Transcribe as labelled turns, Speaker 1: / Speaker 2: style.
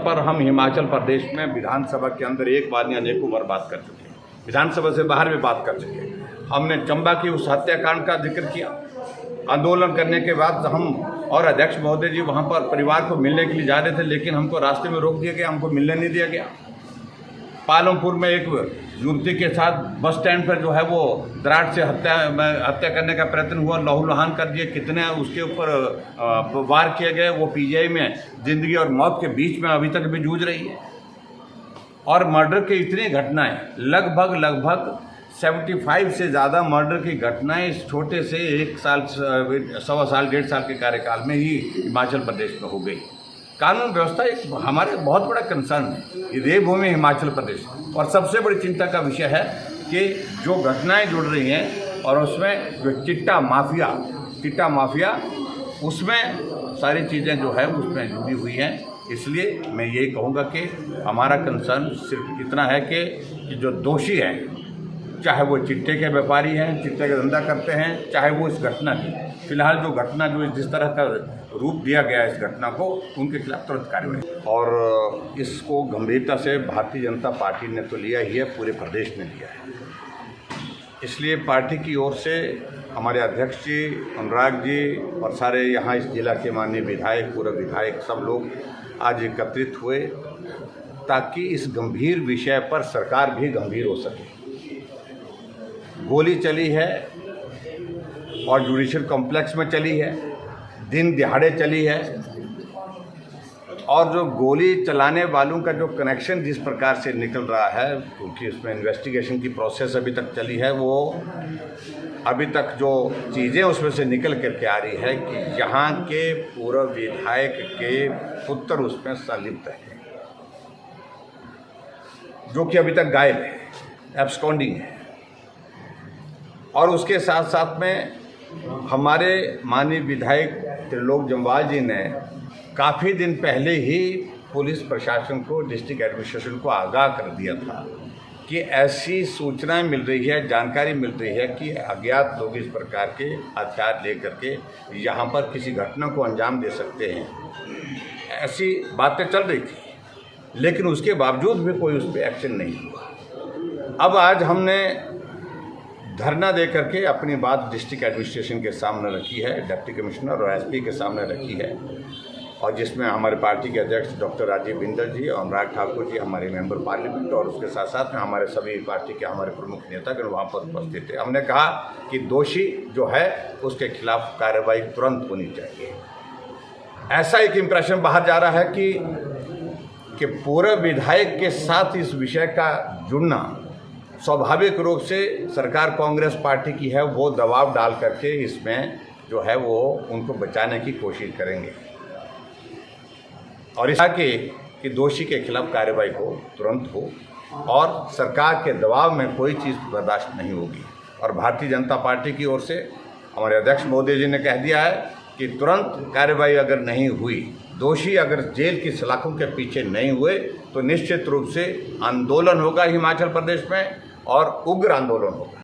Speaker 1: पर हम हिमाचल प्रदेश में विधानसभा के अंदर एक बार या अनेकों बार बात कर चुके हैं, विधानसभा से बाहर भी बात कर चुके हैं। हमने चंबा की उस हत्याकांड का जिक्र किया। आंदोलन करने के बाद हम और अध्यक्ष महोदय जी वहाँ पर परिवार को मिलने के लिए जा रहे थे, लेकिन हमको रास्ते में रोक दिया गया, हमको मिलने नहीं दिया गया। पालमपुर में एक युवती के साथ बस स्टैंड पर जो है वो दरार से हत्या करने का प्रयत्न हुआ, लहूलुहान कर दिए, कितने उसके ऊपर वार किए गए। वो पीजीआई में जिंदगी और मौत के बीच में अभी तक भी जूझ रही है। और मर्डर की इतनी घटनाएं, लगभग 75 से ज़्यादा मर्डर की घटनाएं इस छोटे से 1 साल, 1.25 साल, 1.5 साल के कार्यकाल में ही हिमाचल प्रदेश में हो गई। कानून व्यवस्था एक हमारे बहुत बड़ा कंसर्न है, ये देवभूमि हिमाचल प्रदेश। और सबसे बड़ी चिंता का विषय है कि जो घटनाएं जुड़ रही हैं और उसमें जो चिट्टा माफिया उसमें सारी चीज़ें जो है उसमें जुड़ी हुई हैं। इसलिए मैं यही कहूँगा कि हमारा कंसर्न सिर्फ इतना है कि जो दोषी हैं, चाहे वो चिट्टे के व्यापारी हैं, चिट्टे का धंधा करते हैं, चाहे वो इस घटना की, फिलहाल जो घटना जो जिस तरह का रूप दिया गया है इस घटना को, उनके खिलाफ तुरंत कार्रवाई। और इसको गंभीरता से भारतीय जनता पार्टी ने तो लिया ही है, पूरे प्रदेश ने लिया है। इसलिए पार्टी की ओर से हमारे अध्यक्ष जी, अनुराग जी और सारे यहाँ इस जिला के माननीय विधायक, पूर्व विधायक, सब लोग आज एकत्रित हुए ताकि इस गंभीर विषय पर सरकार भी गंभीर हो सके। गोली चली है और जुडिशियल कॉम्प्लेक्स में चली है, दिन दिहाड़े चली है। और जो गोली चलाने वालों का जो कनेक्शन जिस प्रकार से निकल रहा है, क्योंकि उसमें इन्वेस्टिगेशन की प्रोसेस अभी तक चली है, वो अभी तक जो चीज़ें उसमें से निकल करके आ रही है कि यहाँ के पूर्व विधायक के पुत्र उसमें संलिप्त है, जो कि अभी तक गायब है, एब्सकॉन्डिंग है। और उसके साथ साथ में हमारे माननीय विधायक त्रिलोक जम्वाल जी ने काफ़ी दिन पहले ही पुलिस प्रशासन को, डिस्ट्रिक्ट एडमिनिस्ट्रेशन को आगाह कर दिया था कि ऐसी सूचनाएं मिल रही है, जानकारी मिल रही है कि अज्ञात लोग इस प्रकार के हथियार लेकर के यहाँ पर किसी घटना को अंजाम दे सकते हैं। ऐसी बातें चल रही थी, लेकिन उसके बावजूद भी कोई उस पर एक्शन नहीं हुआ। अब आज हमने धरना दे करके अपनी बात डिस्ट्रिक्ट एडमिनिस्ट्रेशन के सामने रखी है, डिप्टी कमिश्नर और एसपी के सामने रखी है, और जिसमें हमारे पार्टी के अध्यक्ष डॉक्टर राजीव बिंदल जी और अनुराग ठाकुर जी, हमारे मेंबर पार्लियामेंट, और उसके साथ साथ में हमारे सभी पार्टी के हमारे प्रमुख नेतागण वहाँ पर उपस्थित थे। हमने कहा कि दोषी जो है उसके खिलाफ कार्रवाई तुरंत होनी चाहिए। ऐसा एक इम्प्रेशन बाहर जा रहा है कि पूरे विधायक के साथ इस विषय का जुड़ना स्वाभाविक रूप से सरकार कांग्रेस पार्टी की है, वो दबाव डाल करके इसमें जो है वो उनको बचाने की कोशिश करेंगे, और इस कि दोषी के खिलाफ कार्रवाई हो, तुरंत हो, और सरकार के दबाव में कोई चीज़ बर्दाश्त नहीं होगी। और भारतीय जनता पार्टी की ओर से हमारे अध्यक्ष मोदी जी ने कह दिया है कि तुरंत कार्रवाई अगर नहीं हुई, दोषी अगर जेल की सलाखों के पीछे नहीं हुए, तो निश्चित रूप से आंदोलन होगा हिमाचल प्रदेश में, और उग्र आंदोलन होगा।